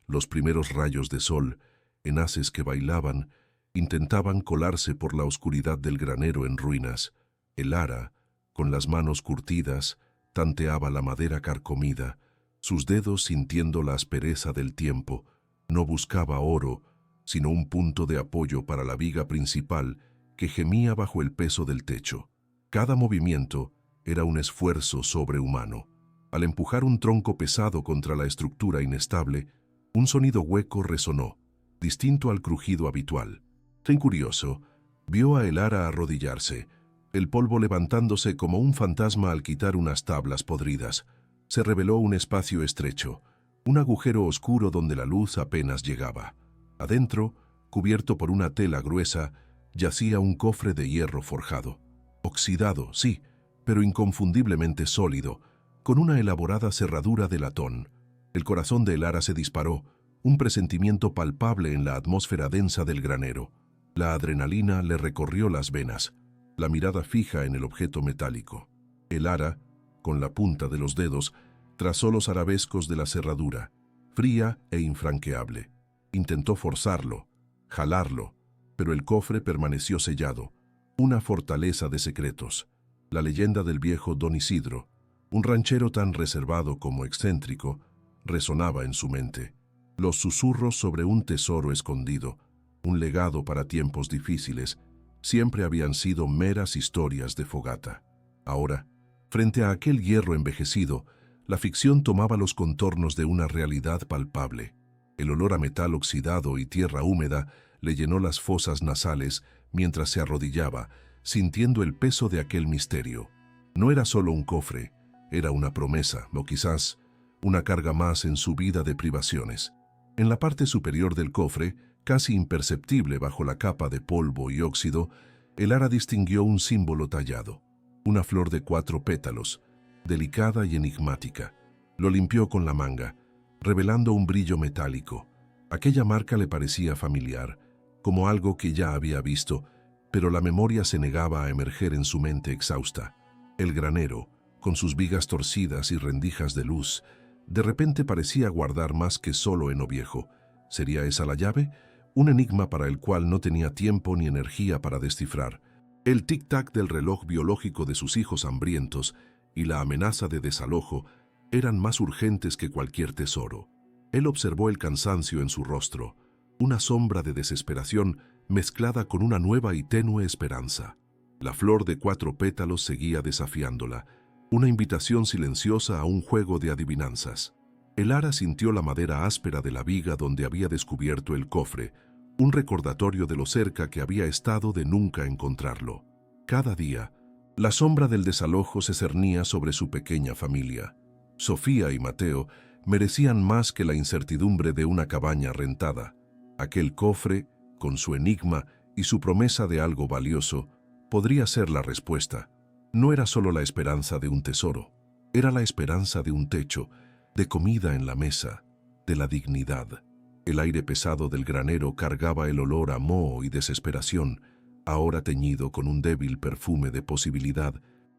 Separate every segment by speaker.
Speaker 1: Los primeros rayos de sol, en haces que bailaban, intentaban colarse por la oscuridad del granero en ruinas. El ara, con las manos curtidas, tanteaba la madera carcomida, sus dedos sintiendo la aspereza del tiempo. No buscaba oro, sino un punto de apoyo para la viga principal que gemía bajo el peso del techo. Cada movimiento era un esfuerzo sobrehumano. Al empujar un tronco pesado contra la estructura inestable, un sonido hueco resonó, distinto al crujido habitual. Tan curioso, vio a el ara arrodillarse, el polvo levantándose como un fantasma al quitar unas tablas podridas. Se reveló un espacio estrecho, un agujero oscuro donde la luz apenas llegaba. Adentro, cubierto por una tela gruesa, yacía un cofre de hierro forjado. Oxidado, sí, pero inconfundiblemente sólido, con una elaborada cerradura de latón. El corazón de el ara se disparó, un presentimiento palpable en la atmósfera densa del granero. La adrenalina le recorrió las venas, la mirada fija en el objeto metálico. El ara, con la punta de los dedos, trazó los arabescos de la cerradura, fría e infranqueable. Intentó forzarlo, jalarlo, pero el cofre permaneció sellado, una fortaleza de secretos. La leyenda del viejo Don Isidro, un ranchero tan reservado como excéntrico, resonaba en su mente. Los susurros sobre un tesoro escondido, un legado para tiempos difíciles, siempre habían sido meras historias de fogata. Ahora, frente a aquel hierro envejecido, la ficción tomaba los contornos de una realidad palpable. El olor a metal oxidado y tierra húmeda le llenó las fosas nasales mientras se arrodillaba, sintiendo el peso de aquel misterio. No era solo un cofre, era una promesa, o quizás una carga más en su vida de privaciones. En la parte superior del cofre, casi imperceptible bajo la capa de polvo y óxido, el ara distinguió un símbolo tallado, una flor de 4 pétalos, delicada y enigmática. Lo limpió con la manga, revelando un brillo metálico. Aquella marca le parecía familiar, como algo que ya había visto, pero la memoria se negaba a emerger en su mente exhausta. El granero, con sus vigas torcidas y rendijas de luz, de repente parecía guardar más que solo heno viejo. ¿Sería esa la llave? Un enigma para el cual no tenía tiempo ni energía para descifrar. El tic-tac del reloj biológico de sus hijos hambrientos y la amenaza de desalojo eran más urgentes que cualquier tesoro. Él observó el cansancio en su rostro, una sombra de desesperación mezclada con una nueva y tenue esperanza. La flor de 4 pétalos seguía desafiándola, una invitación silenciosa a un juego de adivinanzas. El ara sintió la madera áspera de la viga donde había descubierto el cofre, un recordatorio de lo cerca que había estado de nunca encontrarlo. Cada día, la sombra del desalojo se cernía sobre su pequeña familia. Sofía y Mateo merecían más que la incertidumbre de una cabaña rentada. Aquel cofre, con su enigma y su promesa de algo valioso, podría ser la respuesta. No era solo la esperanza de un tesoro, era la esperanza de un techo, de comida en la mesa, de la dignidad. El aire pesado del granero cargaba el olor a moho y desesperación, ahora teñido con un débil perfume de posibilidad,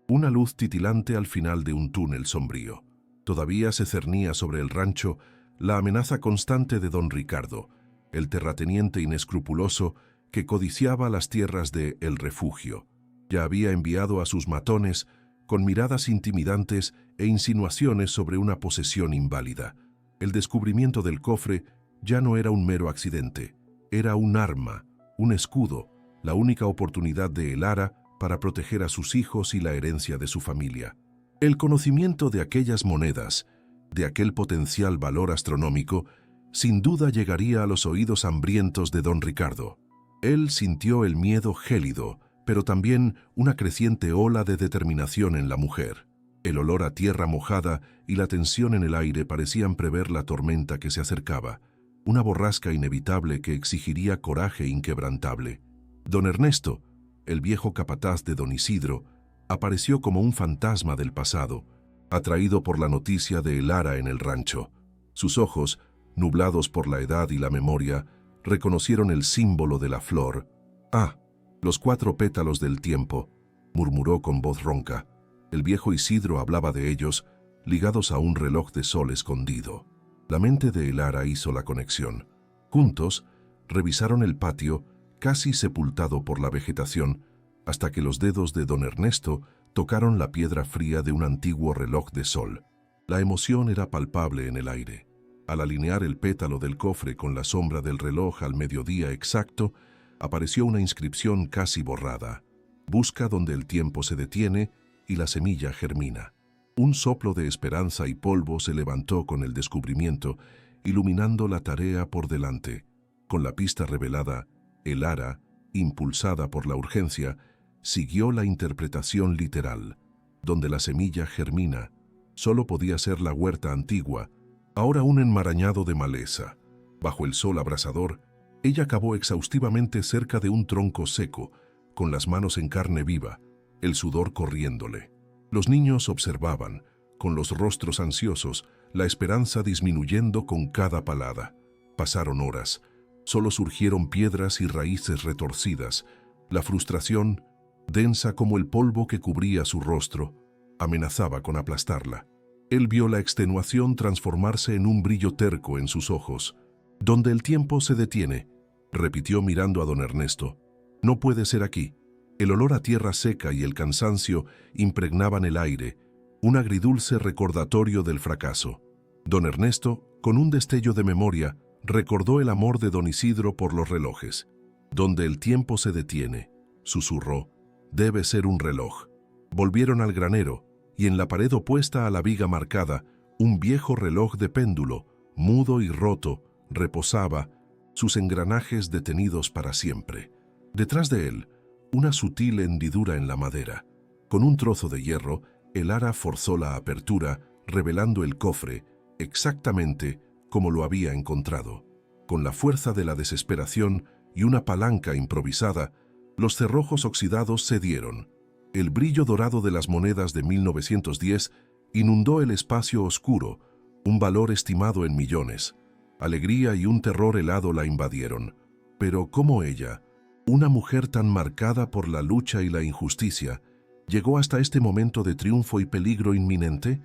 Speaker 1: una luz titilante al final de un túnel sombrío. Todavía se cernía sobre el rancho la amenaza constante de don Ricardo, el terrateniente inescrupuloso que codiciaba las tierras de El Refugio. Ya había enviado a sus matones con miradas intimidantes e insinuaciones sobre una posesión inválida. El descubrimiento del cofre ya no era un mero accidente, era un arma, un escudo, la única oportunidad de el ara para proteger a sus hijos y la herencia de su familia. El conocimiento de aquellas monedas, de aquel potencial valor astronómico, sin duda llegaría a los oídos hambrientos de don Ricardo. Él sintió el miedo gélido, pero también una creciente ola de determinación en la mujer. El olor a tierra mojada y la tensión en el aire parecían prever la tormenta que se acercaba, una borrasca inevitable que exigiría coraje inquebrantable. Don Ernesto, el viejo capataz de don Isidro, apareció como un fantasma del pasado, atraído por la noticia de el ara en el rancho. Sus ojos, nublados por la edad y la memoria, reconocieron el símbolo de la flor. «Ah, los 4 pétalos del tiempo», murmuró con voz ronca. El viejo Isidro hablaba de ellos, ligados a un reloj de sol escondido. La mente de Elara hizo la conexión. Juntos, revisaron el patio, casi sepultado por la vegetación, hasta que los dedos de don Ernesto tocaron la piedra fría de un antiguo reloj de sol. La emoción era palpable en el aire. Al alinear el pétalo del cofre con la sombra del reloj al mediodía exacto, apareció una inscripción casi borrada. Busca donde el tiempo se detiene y la semilla germina. Un soplo de esperanza y polvo se levantó con el descubrimiento, iluminando la tarea por delante. Con la pista revelada, Elara, impulsada por la urgencia, siguió la interpretación literal. Donde la semilla germina, solo podía ser la huerta antigua, ahora un enmarañado de maleza. Bajo el sol abrasador, ella cavó exhaustivamente cerca de un tronco seco, con las manos en carne viva, el sudor corriéndole. Los niños observaban, con los rostros ansiosos, la esperanza disminuyendo con cada palada. Pasaron horas. Solo surgieron piedras y raíces retorcidas. La frustración, densa como el polvo que cubría su rostro, amenazaba con aplastarla. Él vio la extenuación transformarse en un brillo terco en sus ojos. «Donde el tiempo se detiene», repitió mirando a don Ernesto. «No puede ser aquí». El olor a tierra seca y el cansancio impregnaban el aire, un agridulce recordatorio del fracaso. Don Ernesto, con un destello de memoria, recordó el amor de don Isidro por los relojes. «Donde el tiempo se detiene», susurró, «debe ser un reloj». Volvieron al granero, y en la pared opuesta a la viga marcada, un viejo reloj de péndulo, mudo y roto, reposaba, sus engranajes detenidos para siempre. Detrás de él, una sutil hendidura en la madera. Con un trozo de hierro, Elara forzó la apertura, revelando el cofre, exactamente como lo había encontrado. Con la fuerza de la desesperación y una palanca improvisada, los cerrojos oxidados cedieron. El brillo dorado de las monedas de 1910 inundó el espacio oscuro, un valor estimado en millones. Alegría y un terror helado la invadieron. Pero ¿cómo ella, una mujer tan marcada por la lucha y la injusticia, llegó hasta este momento de triunfo y peligro inminente?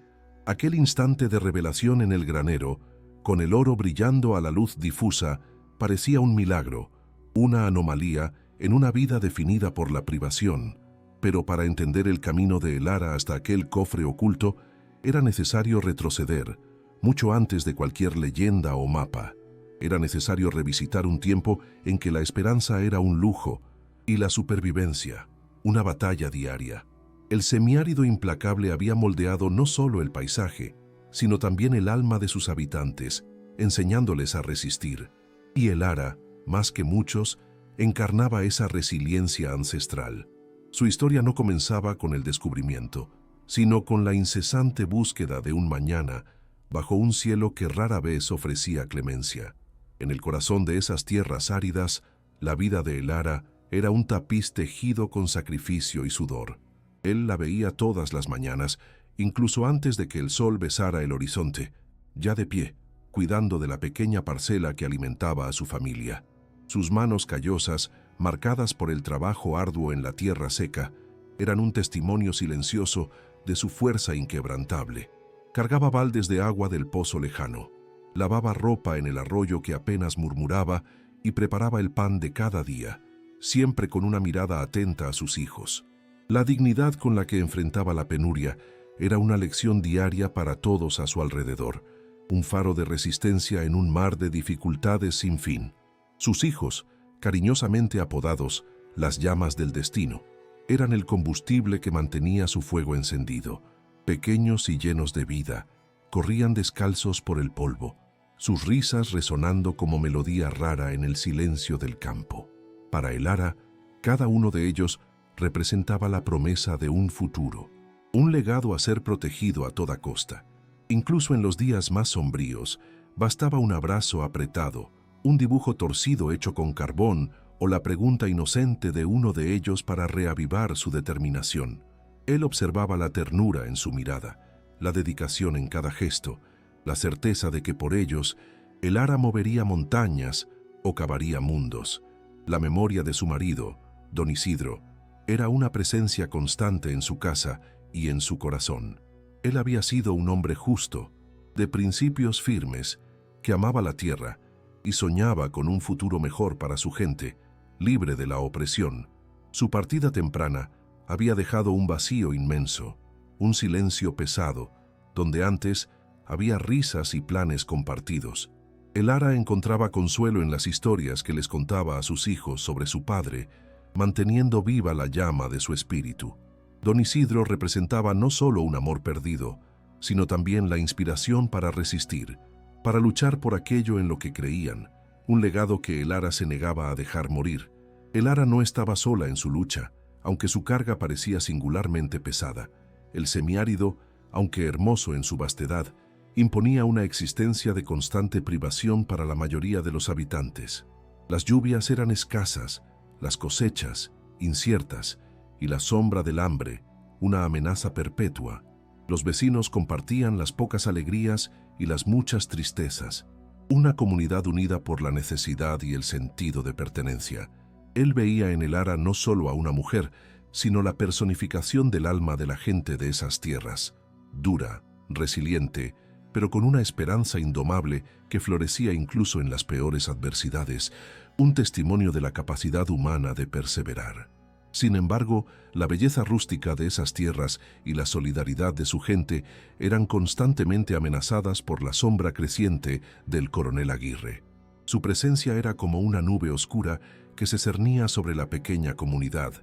Speaker 1: Aquel instante de revelación en el granero, con el oro brillando a la luz difusa, parecía un milagro, una anomalía en una vida definida por la privación. Pero para entender el camino de Elara hasta aquel cofre oculto, era necesario retroceder, mucho antes de cualquier leyenda o mapa. Era necesario revisitar un tiempo en que la esperanza era un lujo y la supervivencia, una batalla diaria. El semiárido implacable había moldeado no solo el paisaje, sino también el alma de sus habitantes, enseñándoles a resistir. Y Elara, más que muchos, encarnaba esa resiliencia ancestral. Su historia no comenzaba con el descubrimiento, sino con la incesante búsqueda de un mañana bajo un cielo que rara vez ofrecía clemencia. En el corazón de esas tierras áridas, la vida de Elara era un tapiz tejido con sacrificio y sudor. Él la veía todas las mañanas, incluso antes de que el sol besara el horizonte, ya de pie, cuidando de la pequeña parcela que alimentaba a su familia. Sus manos callosas, marcadas por el trabajo arduo en la tierra seca, eran un testimonio silencioso de su fuerza inquebrantable. Cargaba baldes de agua del pozo lejano, lavaba ropa en el arroyo que apenas murmuraba y preparaba el pan de cada día, siempre con una mirada atenta a sus hijos. La dignidad con la que enfrentaba la penuria era una lección diaria para todos a su alrededor, un faro de resistencia en un mar de dificultades sin fin. Sus hijos, cariñosamente apodados las llamas del destino, eran el combustible que mantenía su fuego encendido. Pequeños y llenos de vida, corrían descalzos por el polvo, sus risas resonando como melodía rara en el silencio del campo. Para Elara, cada uno de ellos representaba la promesa de un futuro, un legado a ser protegido a toda costa. Incluso en los días más sombríos, bastaba un abrazo apretado, un dibujo torcido hecho con carbón o la pregunta inocente de uno de ellos para reavivar su determinación. Él observaba la ternura en su mirada, la dedicación en cada gesto, la certeza de que por ellos Elara movería montañas o cavaría mundos. La memoria de su marido, don Isidro, era una presencia constante en su casa y en su corazón. Él había sido un hombre justo, de principios firmes que amaba la tierra y soñaba con un futuro mejor para su gente, libre de la opresión. Su partida temprana había dejado un vacío inmenso, un silencio pesado, donde antes había risas y planes compartidos. El Ara encontraba consuelo en las historias que les contaba a sus hijos sobre su padre, manteniendo viva la llama de su espíritu. Don Isidro representaba no solo un amor perdido, sino también la inspiración para resistir, para luchar por aquello en lo que creían, un legado que el Ara se negaba a dejar morir. El Ara no estaba sola en su lucha, aunque su carga parecía singularmente pesada. El semiárido, aunque hermoso en su vastedad, imponía una existencia de constante privación para la mayoría de los habitantes. Las lluvias eran escasas, las cosechas inciertas y la sombra del hambre, una amenaza perpetua. Los vecinos compartían las pocas alegrías y las muchas tristezas, una comunidad unida por la necesidad y el sentido de pertenencia. Él veía en el Ara no solo a una mujer, sino la personificación del alma de la gente de esas tierras, dura, resiliente, pero con una esperanza indomable que florecía incluso en las peores adversidades, un testimonio de la capacidad humana de perseverar. Sin embargo, la belleza rústica de esas tierras y la solidaridad de su gente eran constantemente amenazadas por la sombra creciente del coronel Aguirre. Su presencia era como una nube oscura que se cernía sobre la pequeña comunidad,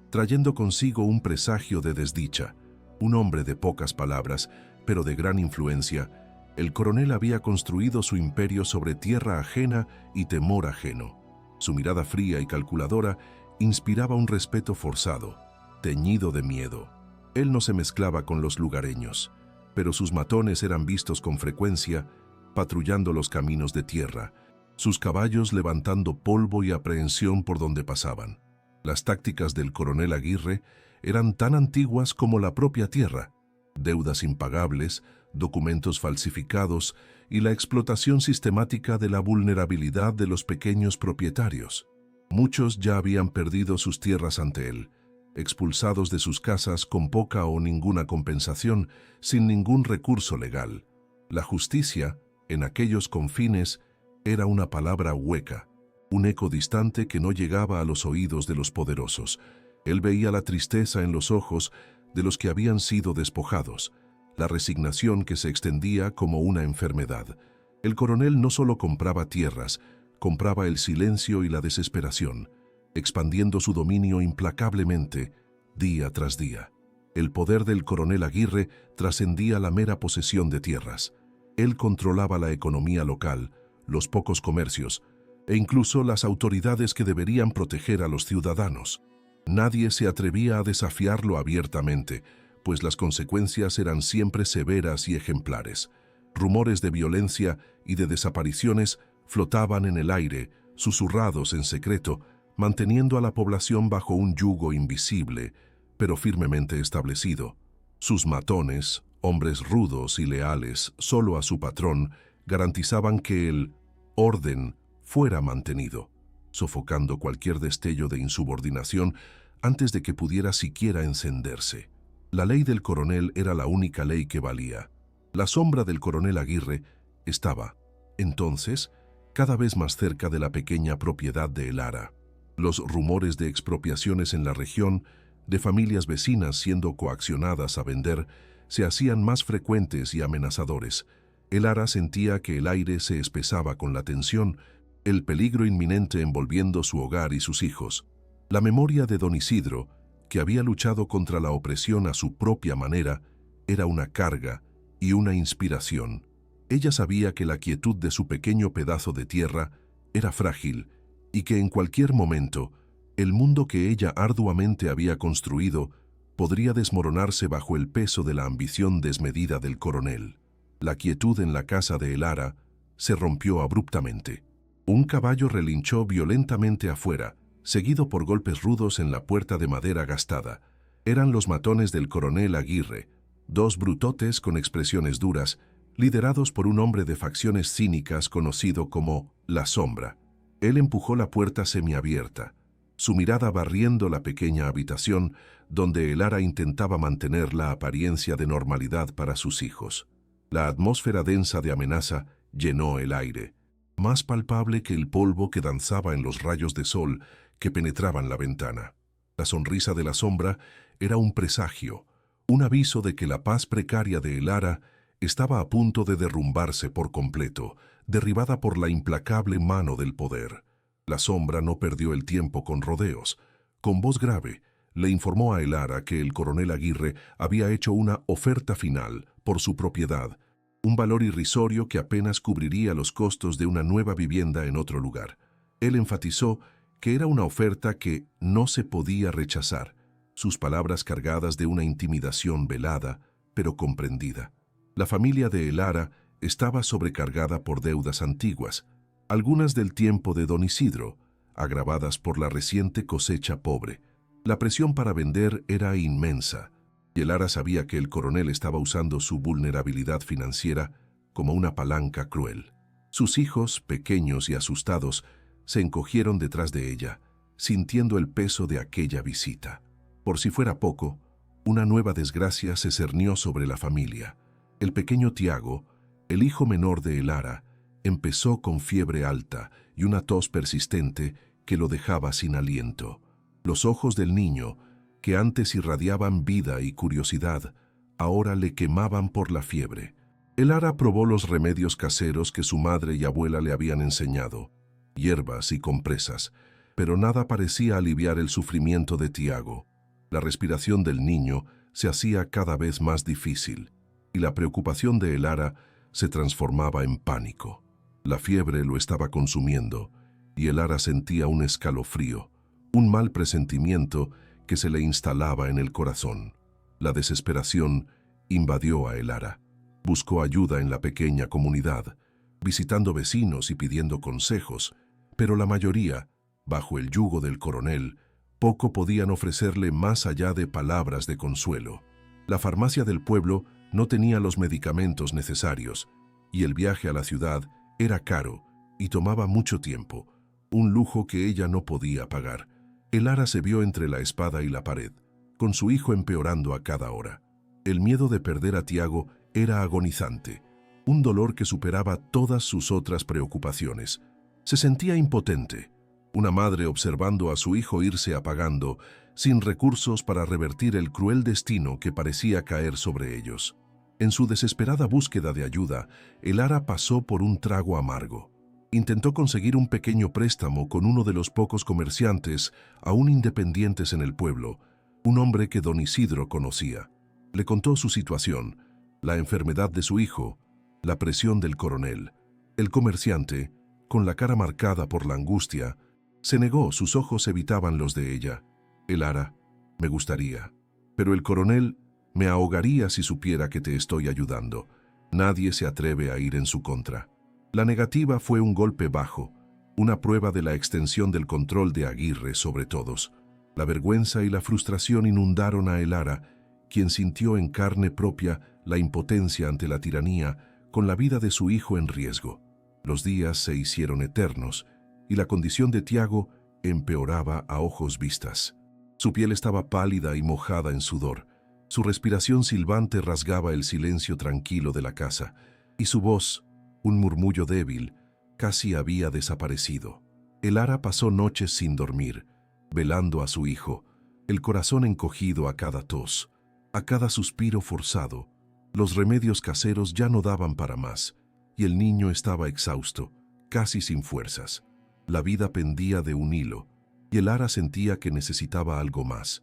Speaker 1: trayendo consigo un presagio de desdicha. Un hombre de pocas palabras, pero de gran influencia, el coronel había construido su imperio sobre tierra ajena y temor ajeno. Su mirada fría y calculadora inspiraba un respeto forzado, teñido de miedo. Él no se mezclaba con los lugareños, pero sus matones eran vistos con frecuencia patrullando los caminos de tierra, sus caballos levantando polvo y aprehensión por donde pasaban. Las tácticas del coronel Aguirre eran tan antiguas como la propia tierra: deudas impagables, documentos falsificados y la explotación sistemática de la vulnerabilidad de los pequeños propietarios. Muchos ya habían perdido sus tierras ante él, expulsados de sus casas con poca o ninguna compensación, sin ningún recurso legal. La justicia, en aquellos confines, era una palabra hueca, un eco distante que no llegaba a los oídos de los poderosos. Él veía la tristeza en los ojos de los que habían sido despojados, la resignación que se extendía como una enfermedad. El coronel no solo compraba tierras, compraba el silencio y la desesperación, expandiendo su dominio implacablemente, día tras día. El poder del coronel Aguirre trascendía la mera posesión de tierras. Él controlaba la economía local, los pocos comercios, e incluso las autoridades que deberían proteger a los ciudadanos. Nadie se atrevía a desafiarlo abiertamente, pues las consecuencias eran siempre severas y ejemplares. Rumores de violencia y de desapariciones flotaban en el aire, susurrados en secreto, manteniendo a la población bajo un yugo invisible, pero firmemente establecido. Sus matones, hombres rudos y leales solo a su patrón, garantizaban que el orden fuera mantenido, sofocando cualquier destello de insubordinación antes de que pudiera siquiera encenderse. La ley del coronel era la única ley que valía. La sombra del coronel Aguirre estaba, entonces, cada vez más cerca de la pequeña propiedad de El Ara. Los rumores de expropiaciones en la región, de familias vecinas siendo coaccionadas a vender, se hacían más frecuentes y amenazadores. El Ara sentía que el aire se espesaba con la tensión, el peligro inminente envolviendo su hogar y sus hijos. La memoria de don Isidro, que había luchado contra la opresión a su propia manera, era una carga y una inspiración. Ella sabía que la quietud de su pequeño pedazo de tierra era frágil y que en cualquier momento el mundo que ella arduamente había construido podría desmoronarse bajo el peso de la ambición desmedida del coronel. La quietud en la casa de El Ara se rompió abruptamente. Un caballo relinchó violentamente afuera, seguido por golpes rudos en la puerta de madera gastada. Eran los matones del coronel Aguirre, dos brutotes con expresiones duras, liderados por un hombre de facciones cínicas conocido como La Sombra. Él empujó la puerta semiabierta, su mirada barriendo la pequeña habitación donde El Ara intentaba mantener la apariencia de normalidad para sus hijos. La atmósfera densa de amenaza llenó el aire, más palpable que el polvo que danzaba en los rayos de sol que penetraban la ventana. La sonrisa de la sombra era un presagio, un aviso de que la paz precaria de Elara estaba a punto de derrumbarse por completo, derribada por la implacable mano del poder. La sombra no perdió el tiempo con rodeos. Con voz grave, le informó a Elara que el coronel Aguirre había hecho una oferta final por su propiedad, un valor irrisorio que apenas cubriría los costos de una nueva vivienda en otro lugar. Él enfatizó que era una oferta que no se podía rechazar, sus palabras cargadas de una intimidación velada, pero comprendida. La familia de Elara estaba sobrecargada por deudas antiguas, algunas del tiempo de don Isidro, agravadas por la reciente cosecha pobre. La presión para vender era inmensa, y Elara sabía que el coronel estaba usando su vulnerabilidad financiera como una palanca cruel. Sus hijos, pequeños y asustados, se encogieron detrás de ella, sintiendo el peso de aquella visita. Por si fuera poco, una nueva desgracia se cernió sobre la familia. El pequeño Tiago, el hijo menor de Elara, empezó con fiebre alta y una tos persistente que lo dejaba sin aliento. Los ojos del niño, que antes irradiaban vida y curiosidad, ahora le quemaban por la fiebre. Elara probó los remedios caseros que su madre y abuela le habían enseñado, hierbas y compresas, pero nada parecía aliviar el sufrimiento de Tiago. La respiración del niño se hacía cada vez más difícil, y la preocupación de Elara se transformaba en pánico. La fiebre lo estaba consumiendo, y Elara sentía un escalofrío, un mal presentimiento que se le instalaba en el corazón. La desesperación invadió a Elara. Buscó ayuda en la pequeña comunidad, visitando vecinos y pidiendo consejos, pero la mayoría, bajo el yugo del coronel, poco podían ofrecerle más allá de palabras de consuelo. La farmacia del pueblo no tenía los medicamentos necesarios, y el viaje a la ciudad era caro y tomaba mucho tiempo, un lujo que ella no podía pagar. Elara se vio entre la espada y la pared, con su hijo empeorando a cada hora. El miedo de perder a Tiago era agonizante, un dolor que superaba todas sus otras preocupaciones. Se sentía impotente, una madre observando a su hijo irse apagando, sin recursos para revertir el cruel destino que parecía caer sobre ellos. En su desesperada búsqueda de ayuda, Elara pasó por un trago amargo. Intentó conseguir un pequeño préstamo con uno de los pocos comerciantes aún independientes en el pueblo, un hombre que don Isidro conocía. Le contó su situación, la enfermedad de su hijo, la presión del coronel. El comerciante, con la cara marcada por la angustia, se negó, sus ojos evitaban los de ella. Elara, me gustaría, pero el coronel me ahogaría si supiera que te estoy ayudando. Nadie se atreve a ir en su contra. La negativa fue un golpe bajo, una prueba de la extensión del control de Aguirre sobre todos. La vergüenza y la frustración inundaron a Elara, quien sintió en carne propia la impotencia ante la tiranía, con la vida de su hijo en riesgo. Los días se hicieron eternos, y la condición de Tiago empeoraba a ojos vistas. Su piel estaba pálida y mojada en sudor, su respiración silbante rasgaba el silencio tranquilo de la casa, y su voz, un murmullo débil, casi había desaparecido. Elara pasó noches sin dormir, velando a su hijo, el corazón encogido a cada tos, a cada suspiro forzado. Los remedios caseros ya no daban para más, y el niño estaba exhausto, casi sin fuerzas. La vida pendía de un hilo, y Elara sentía que necesitaba algo más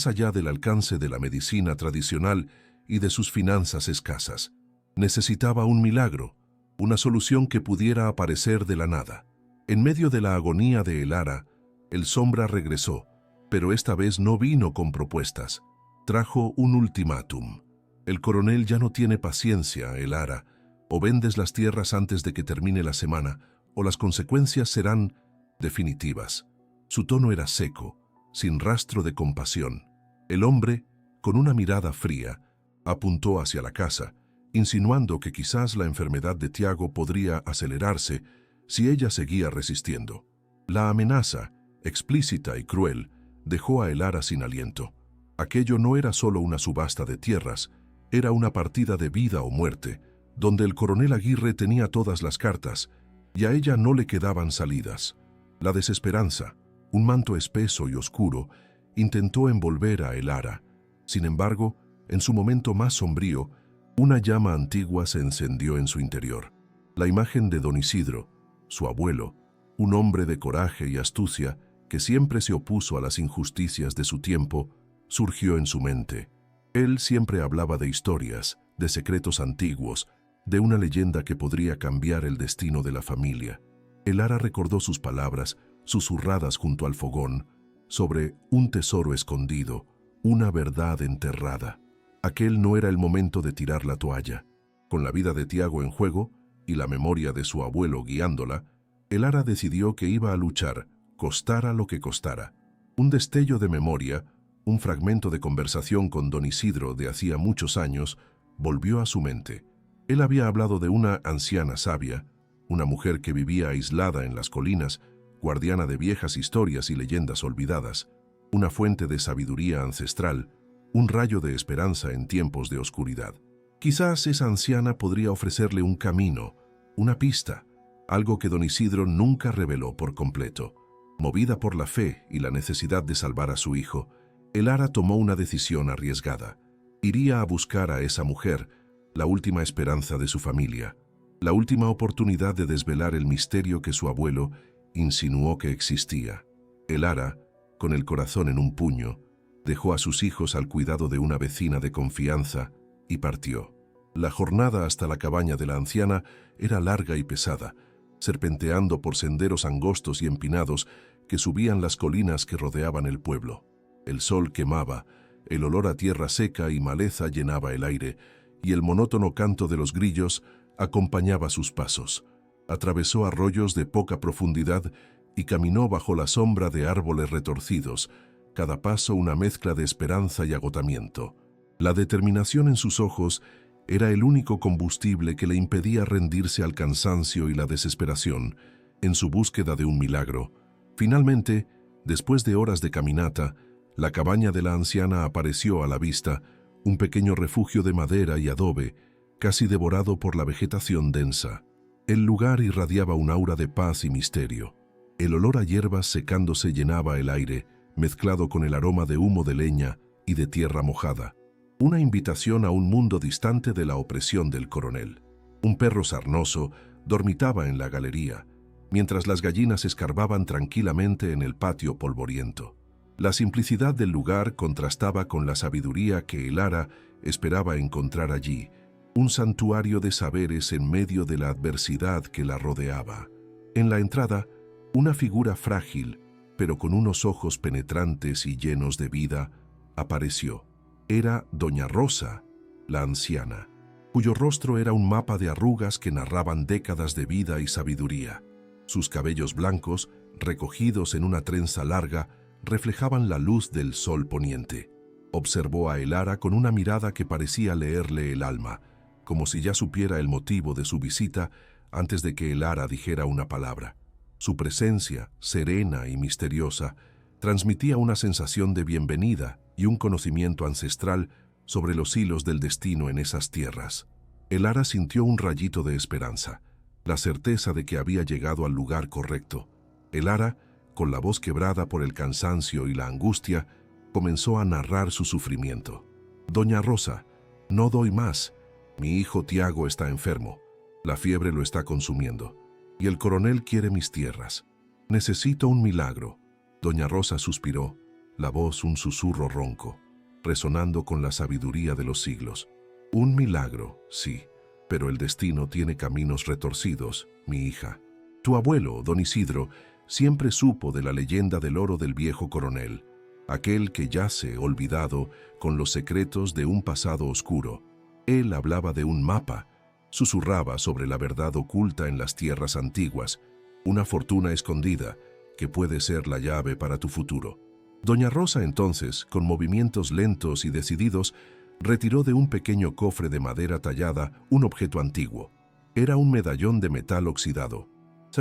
Speaker 1: allá del alcance de la medicina tradicional y de sus finanzas escasas. Necesitaba un milagro, una solución que pudiera aparecer de la nada. En medio de la agonía de Elara, el Sombra regresó, pero esta vez no vino con propuestas. Trajo un ultimátum. El coronel ya no tiene paciencia, Elara. O vendes las tierras antes de que termine la semana, o las consecuencias serán definitivas. Su tono era seco, sin rastro de compasión. El hombre, con una mirada fría, apuntó hacia la casa, insinuando que quizás la enfermedad de Tiago podría acelerarse si ella seguía resistiendo. La amenaza, explícita y cruel, dejó a Elara sin aliento. Aquello no era solo una subasta de tierras, era una partida de vida o muerte, donde el coronel Aguirre tenía todas las cartas, y a ella no le quedaban salidas. La desesperanza, un manto espeso y oscuro, intentó envolver a Elara. Sin embargo, en su momento más sombrío, una llama antigua se encendió en su interior. La imagen de don Isidro, su abuelo, un hombre de coraje y astucia que siempre se opuso a las injusticias de su tiempo, surgió en su mente. Él siempre hablaba de historias, de secretos antiguos, de una leyenda que podría cambiar el destino de la familia. Elara recordó sus palabras, susurradas junto al fogón, sobre un tesoro escondido, una verdad enterrada. Aquel no era el momento de tirar la toalla. Con la vida de Tiago en juego y la memoria de su abuelo guiándola, Elara decidió que iba a luchar, costara lo que costara. Un destello de memoria, un fragmento de conversación con don Isidro de hacía muchos años, volvió a su mente. Él había hablado de una anciana sabia, una mujer que vivía aislada en las colinas, guardiana de viejas historias y leyendas olvidadas, una fuente de sabiduría ancestral, un rayo de esperanza en tiempos de oscuridad. Quizás esa anciana podría ofrecerle un camino, una pista, algo que don Isidro nunca reveló por completo. Movida por la fe y la necesidad de salvar a su hijo, Elara tomó una decisión arriesgada. Iría a buscar a esa mujer, la última esperanza de su familia, la última oportunidad de desvelar el misterio que su abuelo insinuó que existía. Elara, con el corazón en un puño, dejó a sus hijos al cuidado de una vecina de confianza y partió. La jornada hasta la cabaña de la anciana era larga y pesada, serpenteando por senderos angostos y empinados que subían las colinas que rodeaban el pueblo. El sol quemaba, el olor a tierra seca y maleza llenaba el aire, y el monótono canto de los grillos acompañaba sus pasos. Atravesó arroyos de poca profundidad y caminó bajo la sombra de árboles retorcidos, cada paso una mezcla de esperanza y agotamiento. La determinación en sus ojos era el único combustible que le impedía rendirse al cansancio y la desesperación en su búsqueda de un milagro. Finalmente, después de horas de caminata, la cabaña de la anciana apareció a la vista, un pequeño refugio de madera y adobe, casi devorado por la vegetación densa. El lugar irradiaba un aura de paz y misterio. El olor a hierbas secándose llenaba el aire, mezclado con el aroma de humo de leña y de tierra mojada. Una invitación a un mundo distante de la opresión del coronel. Un perro sarnoso dormitaba en la galería, mientras las gallinas escarbaban tranquilamente en el patio polvoriento. La simplicidad del lugar contrastaba con la sabiduría que Elara esperaba encontrar allí, un santuario de saberes en medio de la adversidad que la rodeaba. En la entrada, una figura frágil, pero con unos ojos penetrantes y llenos de vida, apareció. Era doña Rosa, la anciana, cuyo rostro era un mapa de arrugas que narraban décadas de vida y sabiduría. Sus cabellos blancos, recogidos en una trenza larga, reflejaban la luz del sol poniente. Observó a Elara con una mirada que parecía leerle el alma, como si ya supiera el motivo de su visita antes de que Elara dijera una palabra. Su presencia, serena y misteriosa, transmitía una sensación de bienvenida y un conocimiento ancestral sobre los hilos del destino en esas tierras. Elara sintió un rayito de esperanza, la certeza de que había llegado al lugar correcto. Elara, con la voz quebrada por el cansancio y la angustia, comenzó a narrar su sufrimiento. «Doña Rosa, no doy más. Mi hijo Tiago está enfermo. La fiebre lo está consumiendo. Y el coronel quiere mis tierras. Necesito un milagro». Doña Rosa suspiró, la voz un susurro ronco, resonando con la sabiduría de los siglos. «Un milagro, sí, pero el destino tiene caminos retorcidos, mi hija. Tu abuelo, don Isidro, siempre supo de la leyenda del oro del viejo coronel, aquel que yace olvidado con los secretos de un pasado oscuro. Él hablaba de un mapa, susurraba sobre la verdad oculta en las tierras antiguas, una fortuna escondida que puede ser la llave para tu futuro». Doña Rosa entonces, con movimientos lentos y decididos, retiró de un pequeño cofre de madera tallada un objeto antiguo. Era un medallón de metal oxidado,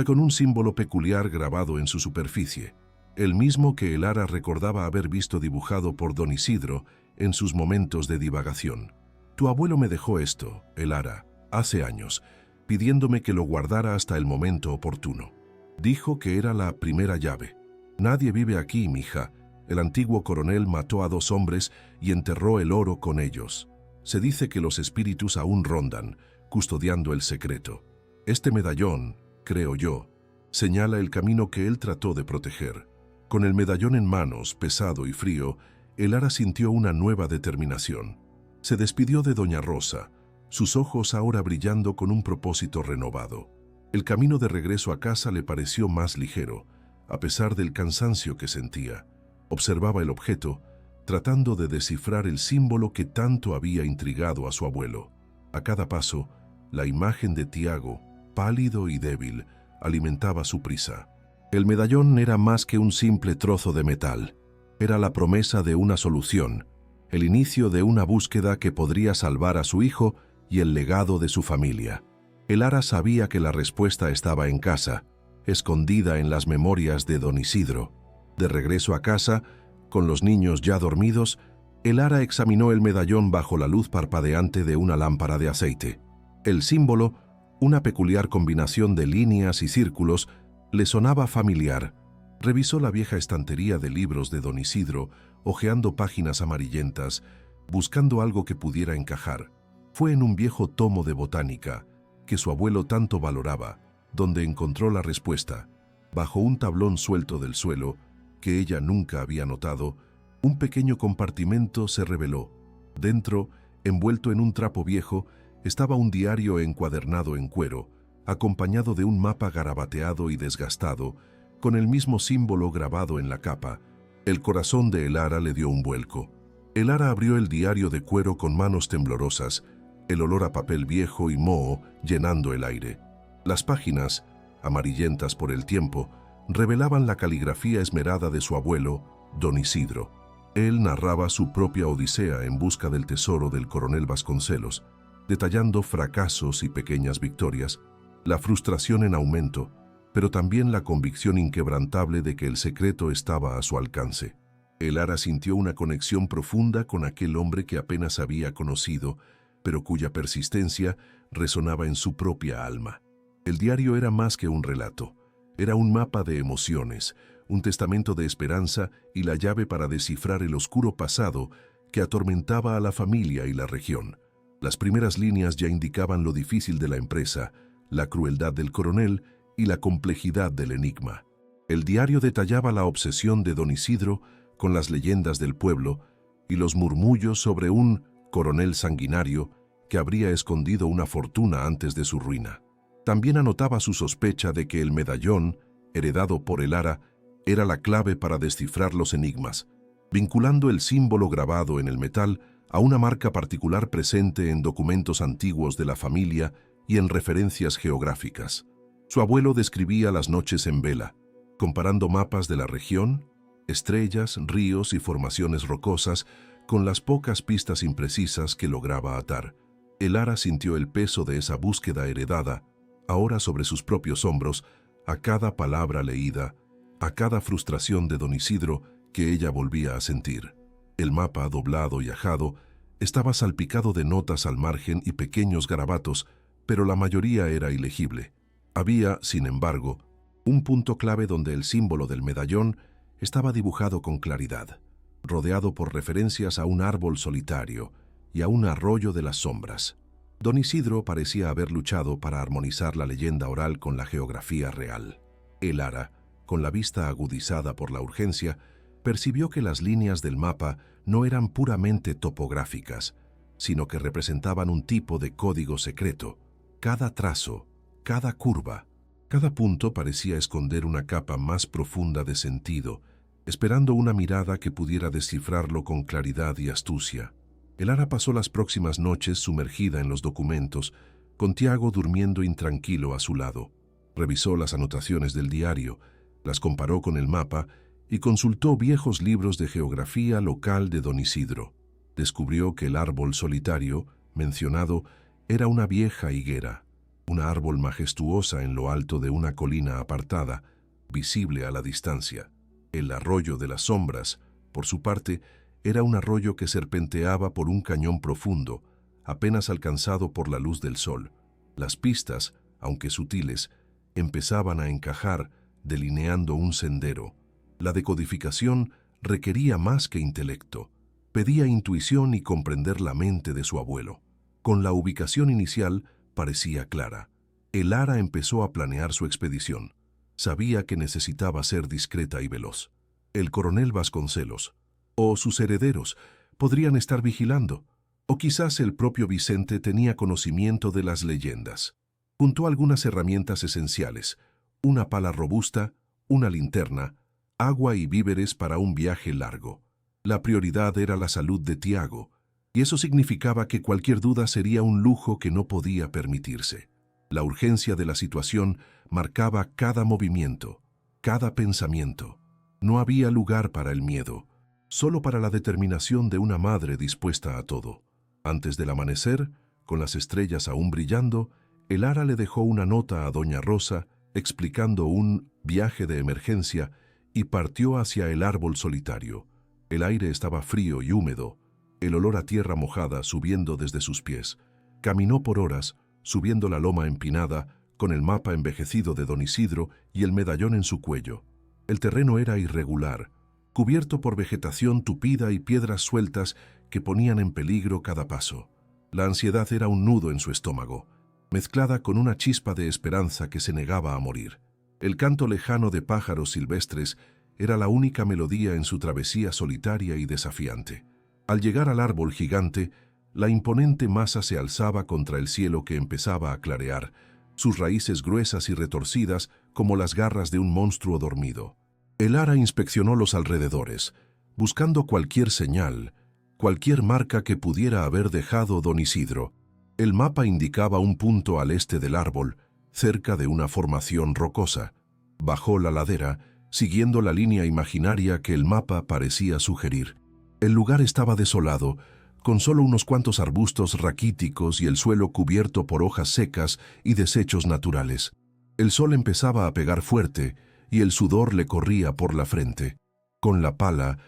Speaker 1: con un símbolo peculiar grabado en su superficie, el mismo que Elara recordaba haber visto dibujado por don Isidro en sus momentos de divagación. «Tu abuelo me dejó esto, Elara. hace años, pidiéndome que lo guardara hasta el momento oportuno. Dijo que era la primera llave. Nadie vive aquí, mija. El antiguo coronel mató a 2 hombres y enterró el oro con ellos. Se dice que los espíritus aún rondan, custodiando el secreto. Este medallón, creo yo, señala el camino que él trató de proteger. Con el medallón en manos, pesado y frío, el Ara sintió una nueva determinación. Se despidió de doña Rosa, sus ojos ahora brillando con un propósito renovado. El camino de regreso a casa le pareció más ligero, a pesar del cansancio que sentía. Observaba el objeto, tratando de descifrar el símbolo que tanto había intrigado a su abuelo. A cada paso, la imagen de Tiago, pálido y débil, alimentaba su prisa. El medallón era más que un simple trozo de metal. Era la promesa de una solución, el inicio de una búsqueda que podría salvar a su hijo y el legado de su familia. El Ara sabía que la respuesta estaba en casa, escondida en las memorias de don Isidro. De regreso a casa, con los niños ya dormidos, el Ara examinó el medallón bajo la luz parpadeante de una lámpara de aceite. El símbolo, una peculiar combinación de líneas y círculos, le sonaba familiar. Revisó la vieja estantería de libros de don Isidro, hojeando páginas amarillentas, buscando algo que pudiera encajar. Fue en un viejo tomo de botánica, que su abuelo tanto valoraba, donde encontró la respuesta. Bajo un tablón suelto del suelo, que ella nunca había notado, un pequeño compartimento se reveló. Dentro, envuelto en un trapo viejo, estaba un diario encuadernado en cuero, acompañado de un mapa garabateado y desgastado, con el mismo símbolo grabado en la capa. El corazón de el Ara le dio un vuelco. El Ara abrió el diario de cuero con manos temblorosas, el olor a papel viejo y moho llenando el aire. Las páginas, amarillentas por el tiempo, revelaban la caligrafía esmerada de su abuelo, don Isidro. Él narraba su propia odisea en busca del tesoro del coronel Vasconcelos, detallando fracasos y pequeñas victorias, la frustración en aumento, pero también la convicción inquebrantable de que el secreto estaba a su alcance. El Ara sintió una conexión profunda con aquel hombre que apenas había conocido, pero cuya persistencia resonaba en su propia alma. El diario era más que un relato. Era un mapa de emociones, un testamento de esperanza y la llave para descifrar el oscuro pasado que atormentaba a la familia y la región. Las primeras líneas ya indicaban lo difícil de la empresa, la crueldad del coronel y la complejidad del enigma. El diario detallaba la obsesión de don Isidro con las leyendas del pueblo y los murmullos sobre un coronel sanguinario que habría escondido una fortuna antes de su ruina. También anotaba su sospecha de que el medallón, heredado por el Ara, era la clave para descifrar los enigmas, vinculando el símbolo grabado en el metal a una marca particular presente en documentos antiguos de la familia y en referencias geográficas. Su abuelo describía las noches en vela, comparando mapas de la región, estrellas, ríos y formaciones rocosas con las pocas pistas imprecisas que lograba atar. El Ara sintió el peso de esa búsqueda heredada, ahora sobre sus propios hombros, a cada palabra leída, a cada frustración de don Isidro que ella volvía a sentir. El mapa, doblado y ajado, estaba salpicado de notas al margen y pequeños garabatos, pero la mayoría era ilegible. Había, sin embargo, un punto clave donde el símbolo del medallón estaba dibujado con claridad, rodeado por referencias a un árbol solitario y a un arroyo de las sombras. Don Isidro parecía haber luchado para armonizar la leyenda oral con la geografía real. El Ara, con la vista agudizada por la urgencia, percibió que las líneas del mapa no eran puramente topográficas, sino que representaban un tipo de código secreto. Cada trazo, cada curva, cada punto parecía esconder una capa más profunda de sentido, esperando una mirada que pudiera descifrarlo con claridad y astucia. El Ara pasó las próximas noches sumergida en los documentos, con Tiago durmiendo intranquilo a su lado. Revisó las anotaciones del diario, las comparó con el mapa y consultó viejos libros de geografía local de don Isidro. Descubrió que el árbol solitario, mencionado, era una vieja higuera, un árbol majestuosa en lo alto de una colina apartada, visible a la distancia. El arroyo de las sombras, por su parte, era un arroyo que serpenteaba por un cañón profundo, apenas alcanzado por la luz del sol. Las pistas, aunque sutiles, empezaban a encajar, delineando un sendero. La decodificación requería más que intelecto. Pedía intuición y comprender la mente de su abuelo. Con la ubicación inicial parecía clara. El Ara empezó a planear su expedición. Sabía que necesitaba ser discreta y veloz. El coronel Vasconcelos, o sus herederos, podrían estar vigilando, o quizás el propio Vicente tenía conocimiento de las leyendas. Juntó algunas herramientas esenciales: una pala robusta, una linterna, agua y víveres para un viaje largo. La prioridad era la salud de Tiago, y eso significaba que cualquier duda sería un lujo que no podía permitirse. La urgencia de la situación marcaba cada movimiento, cada pensamiento. No había lugar para el miedo, solo para la determinación de una madre dispuesta a todo. Antes del amanecer, con las estrellas aún brillando, el Ara le dejó una nota a doña Rosa explicando un viaje de emergencia y partió hacia el árbol solitario. El aire estaba frío y húmedo, el olor a tierra mojada subiendo desde sus pies. Caminó por horas, subiendo la loma empinada, con el mapa envejecido de don Isidro y el medallón en su cuello. El terreno era irregular, cubierto por vegetación tupida y piedras sueltas que ponían en peligro cada paso. La ansiedad era un nudo en su estómago, mezclada con una chispa de esperanza que se negaba a morir. El canto lejano de pájaros silvestres era la única melodía en su travesía solitaria y desafiante. Al llegar al árbol gigante, la imponente masa se alzaba contra el cielo que empezaba a clarear, sus raíces gruesas y retorcidas como las garras de un monstruo dormido. El Ara inspeccionó los alrededores, buscando cualquier señal, cualquier marca que pudiera haber dejado don Isidro. El mapa indicaba un punto al este del árbol, cerca de una formación rocosa. Bajó la ladera, siguiendo la línea imaginaria que el mapa parecía sugerir. El lugar estaba desolado, con solo unos cuantos arbustos raquíticos y el suelo cubierto por hojas secas y desechos naturales. El sol empezaba a pegar fuerte y el sudor le corría por la frente. Con la pala,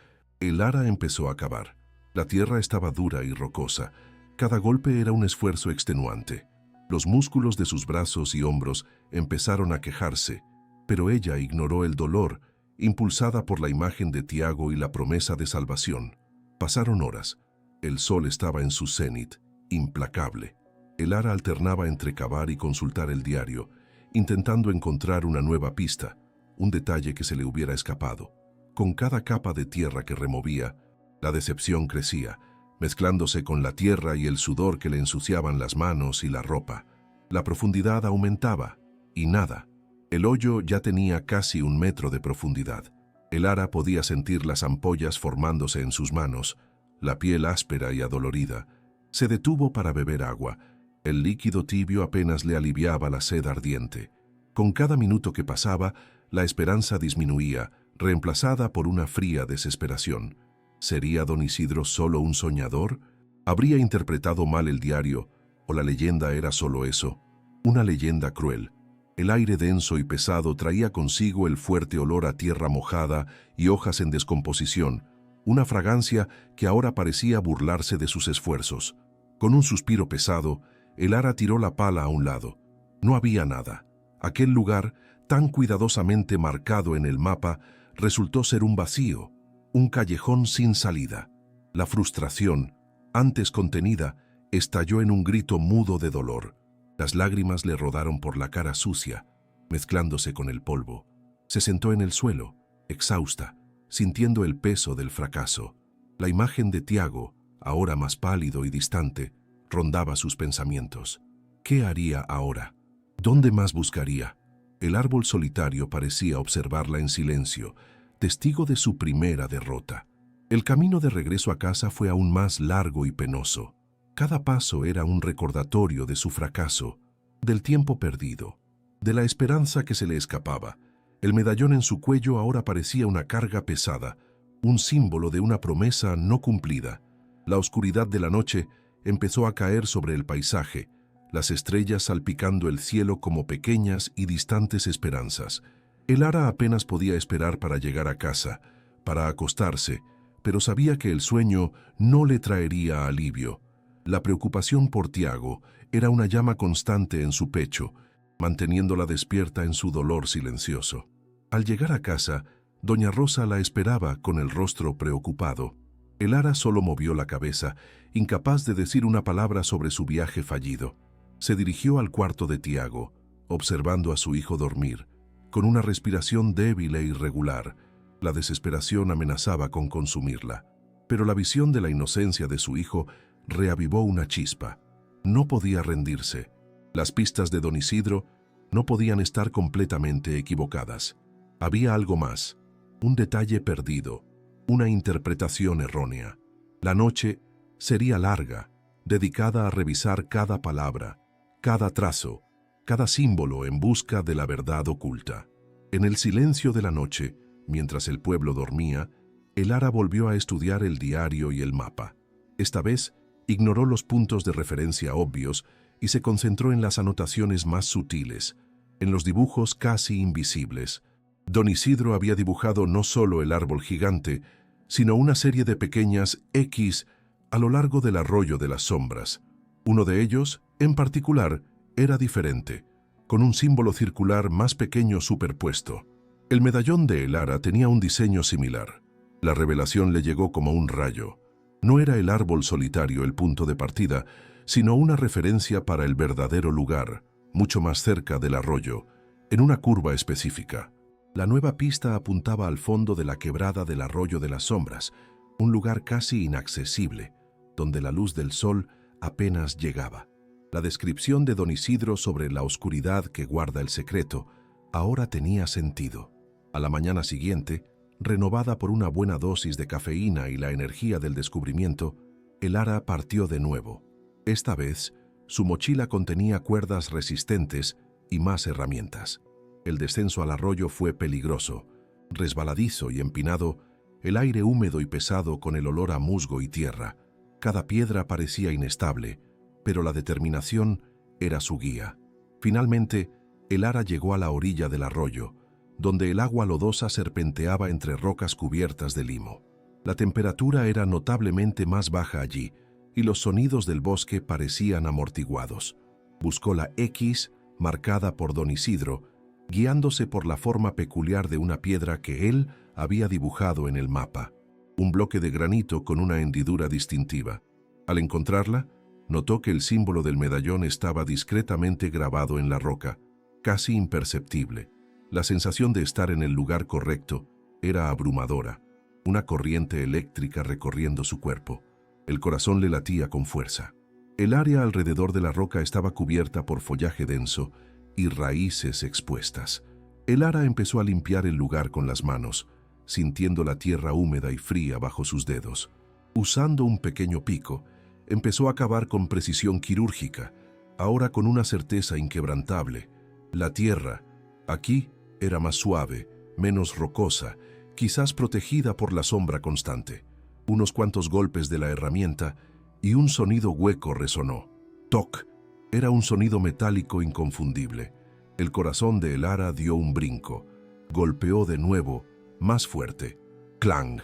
Speaker 1: el Ara empezó a cavar. La tierra estaba dura y rocosa. Cada golpe era un esfuerzo extenuante. Los músculos de sus brazos y hombros empezaron a quejarse, pero ella ignoró el dolor, impulsada por la imagen de Tiago y la promesa de salvación. Pasaron horas. El sol estaba en su cenit, implacable. El Ara alternaba entre cavar y consultar el diario, intentando encontrar una nueva pista, un detalle que se le hubiera escapado. Con cada capa de tierra que removía, la decepción crecía, mezclándose con la tierra y el sudor que le ensuciaban las manos y la ropa. La profundidad aumentaba, y nada. El hoyo ya tenía casi 1 metro de profundidad. El Ara podía sentir las ampollas formándose en sus manos, la piel áspera y adolorida. Se detuvo para beber agua. El líquido tibio apenas le aliviaba la sed ardiente. Con cada minuto que pasaba, la esperanza disminuía, reemplazada por una fría desesperación. ¿Sería don Isidro solo un soñador? ¿Habría interpretado mal el diario? ¿O la leyenda era solo eso? Una leyenda cruel. El aire denso y pesado traía consigo el fuerte olor a tierra mojada y hojas en descomposición, una fragancia que ahora parecía burlarse de sus esfuerzos. Con un suspiro pesado, el Ara tiró la pala a un lado. No había nada. Aquel lugar, tan cuidadosamente marcado en el mapa, resultó ser un vacío, un callejón sin salida. La frustración, antes contenida, estalló en un grito mudo de dolor. Las lágrimas le rodaron por la cara sucia, mezclándose con el polvo. Se sentó en el suelo, exhausta, sintiendo el peso del fracaso. La imagen de Tiago, ahora más pálido y distante, rondaba sus pensamientos. ¿Qué haría ahora? ¿Dónde más buscaría? El árbol solitario parecía observarla en silencio, testigo de su primera derrota. El camino de regreso a casa fue aún más largo y penoso. Cada paso era un recordatorio de su fracaso, del tiempo perdido, de la esperanza que se le escapaba. El medallón en su cuello ahora parecía una carga pesada, un símbolo de una promesa no cumplida. La oscuridad de la noche empezó a caer sobre el paisaje, las estrellas salpicando el cielo como pequeñas y distantes esperanzas. El Ara apenas podía esperar para llegar a casa, para acostarse, pero sabía que el sueño no le traería alivio. La preocupación por Tiago era una llama constante en su pecho, manteniéndola despierta en su dolor silencioso. Al llegar a casa, doña Rosa la esperaba con el rostro preocupado. Elara solo movió la cabeza, incapaz de decir una palabra sobre su viaje fallido. Se dirigió al cuarto de Tiago, observando a su hijo dormir, con una respiración débil e irregular. La desesperación amenazaba con consumirla, pero la visión de la inocencia de su hijo reavivó una chispa. No podía rendirse. Las pistas de don Isidro no podían estar completamente equivocadas. Había algo más, un detalle perdido, una interpretación errónea. La noche sería larga, dedicada a revisar cada palabra, cada trazo, cada símbolo en busca de la verdad oculta. En el silencio de la noche, mientras el pueblo dormía, Elara volvió a estudiar el diario y el mapa. Esta vez, ignoró los puntos de referencia obvios y se concentró en las anotaciones más sutiles, en los dibujos casi invisibles. Don Isidro había dibujado no solo el árbol gigante, sino una serie de pequeñas X a lo largo del arroyo de las sombras. Uno de ellos, en particular, era diferente, con un símbolo circular más pequeño superpuesto. El medallón de Elara tenía un diseño similar. La revelación le llegó como un rayo. No era el árbol solitario el punto de partida, sino una referencia para el verdadero lugar, mucho más cerca del arroyo, en una curva específica. La nueva pista apuntaba al fondo de la quebrada del arroyo de las sombras, un lugar casi inaccesible, donde la luz del sol apenas llegaba. La descripción de don Isidro sobre la oscuridad que guarda el secreto ahora tenía sentido. A la mañana siguiente, renovada por una buena dosis de cafeína y la energía del descubrimiento, Elara partió de nuevo. Esta vez, su mochila contenía cuerdas resistentes y más herramientas. El descenso al arroyo fue peligroso, resbaladizo y empinado, el aire húmedo y pesado con el olor a musgo y tierra. Cada piedra parecía inestable, pero la determinación era su guía. Finalmente, Elara llegó a la orilla del arroyo, donde el agua lodosa serpenteaba entre rocas cubiertas de limo. La temperatura era notablemente más baja allí, y los sonidos del bosque parecían amortiguados. Buscó la X, marcada por don Isidro, guiándose por la forma peculiar de una piedra que él había dibujado en el mapa, un bloque de granito con una hendidura distintiva. Al encontrarla, notó que el símbolo del medallón estaba discretamente grabado en la roca, casi imperceptible. La sensación de estar en el lugar correcto era abrumadora, una corriente eléctrica recorriendo su cuerpo. El corazón le latía con fuerza. El área alrededor de la roca estaba cubierta por follaje denso y raíces expuestas. Elara empezó a limpiar el lugar con las manos, sintiendo la tierra húmeda y fría bajo sus dedos. Usando un pequeño pico, empezó a cavar con precisión quirúrgica, ahora con una certeza inquebrantable. La tierra, aquí, era más suave, menos rocosa, quizás protegida por la sombra constante. Unos cuantos golpes de la herramienta y un sonido hueco resonó. Toc. Era un sonido metálico inconfundible. El corazón de Elara dio un brinco. Golpeó de nuevo, más fuerte. Clang.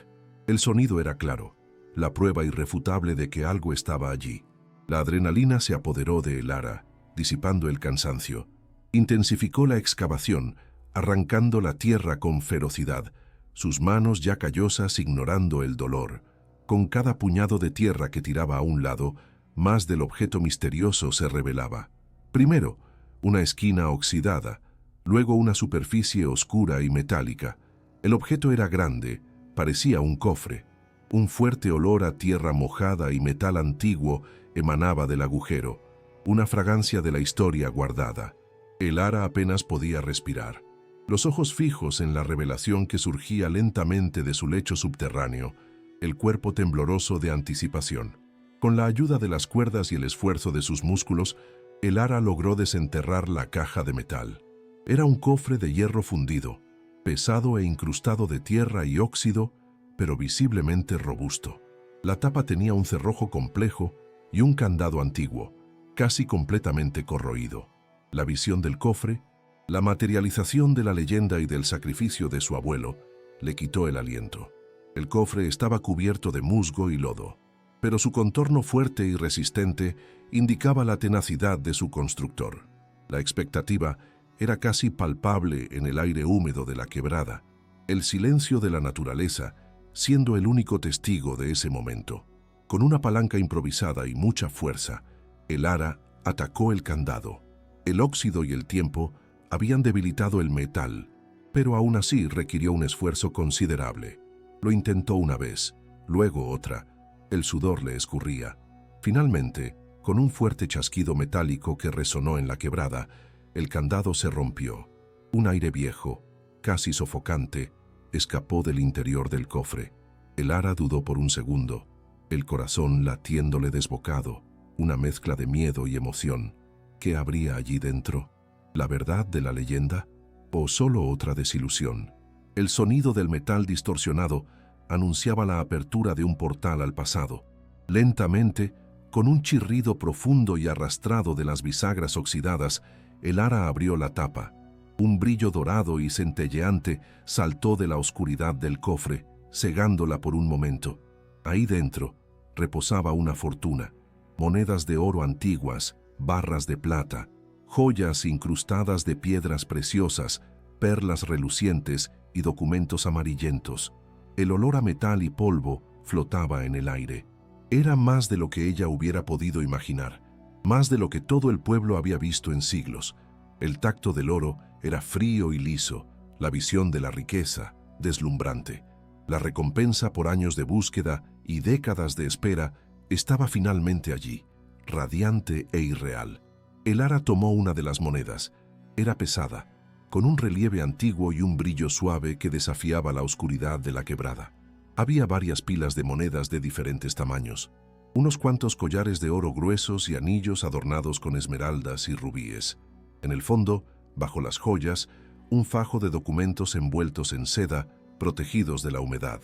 Speaker 1: El sonido era claro, la prueba irrefutable de que algo estaba allí. La adrenalina se apoderó de Elara, disipando el cansancio. Intensificó la excavación, arrancando la tierra con ferocidad, sus manos ya callosas ignorando el dolor. Con cada puñado de tierra que tiraba a un lado, más del objeto misterioso se revelaba. Primero, una esquina oxidada, luego una superficie oscura y metálica. El objeto era grande, parecía un cofre. Un fuerte olor a tierra mojada y metal antiguo emanaba del agujero, una fragancia de la historia guardada. Elara apenas podía respirar. Los ojos fijos en la revelación que surgía lentamente de su lecho subterráneo, el cuerpo tembloroso de anticipación. Con la ayuda de las cuerdas y el esfuerzo de sus músculos, Elara logró desenterrar la caja de metal. Era un cofre de hierro fundido, pesado e incrustado de tierra y óxido, pero visiblemente robusto. La tapa tenía un cerrojo complejo y un candado antiguo, casi completamente corroído. La visión del cofre, la materialización de la leyenda y del sacrificio de su abuelo, le quitó el aliento. El cofre estaba cubierto de musgo y lodo. pero su contorno fuerte y resistente indicaba la tenacidad de su constructor. La expectativa era casi palpable en el aire húmedo de la quebrada, el silencio de la naturaleza siendo el único testigo de ese momento. Con una palanca improvisada y mucha fuerza, el ara atacó el candado. El óxido y el tiempo habían debilitado el metal, pero aún así requirió un esfuerzo considerable. Lo intentó una vez, luego otra. El sudor le escurría. Finalmente, con un fuerte chasquido metálico que resonó en la quebrada, el candado se rompió. Un aire viejo, casi sofocante, escapó del interior del cofre. El ara dudó por un segundo, el corazón latiéndole desbocado, una mezcla de miedo y emoción. ¿Qué habría allí dentro? ¿La verdad de la leyenda? ¿O solo otra desilusión? El sonido del metal distorsionado anunciaba la apertura de un portal al pasado. Lentamente, con un chirrido profundo y arrastrado de las bisagras oxidadas, el ara abrió la tapa. Un brillo dorado y centelleante saltó de la oscuridad del cofre, cegándola por un momento. Ahí dentro reposaba una fortuna, monedas de oro antiguas, barras de plata, joyas incrustadas de piedras preciosas, perlas relucientes y documentos amarillentos. El olor a metal y polvo flotaba en el aire. Era más de lo que ella hubiera podido imaginar, más de lo que todo el pueblo había visto en siglos. El tacto del oro era frío y liso, la visión de la riqueza, deslumbrante. La recompensa por años de búsqueda y décadas de espera estaba finalmente allí, radiante e irreal. El ara tomó una de las monedas. Era pesada, con un relieve antiguo y un brillo suave que desafiaba la oscuridad de la quebrada. Había varias pilas de monedas de diferentes tamaños, unos cuantos collares de oro gruesos y anillos adornados con esmeraldas y rubíes. En el fondo, bajo las joyas, un fajo de documentos envueltos en seda, protegidos de la humedad.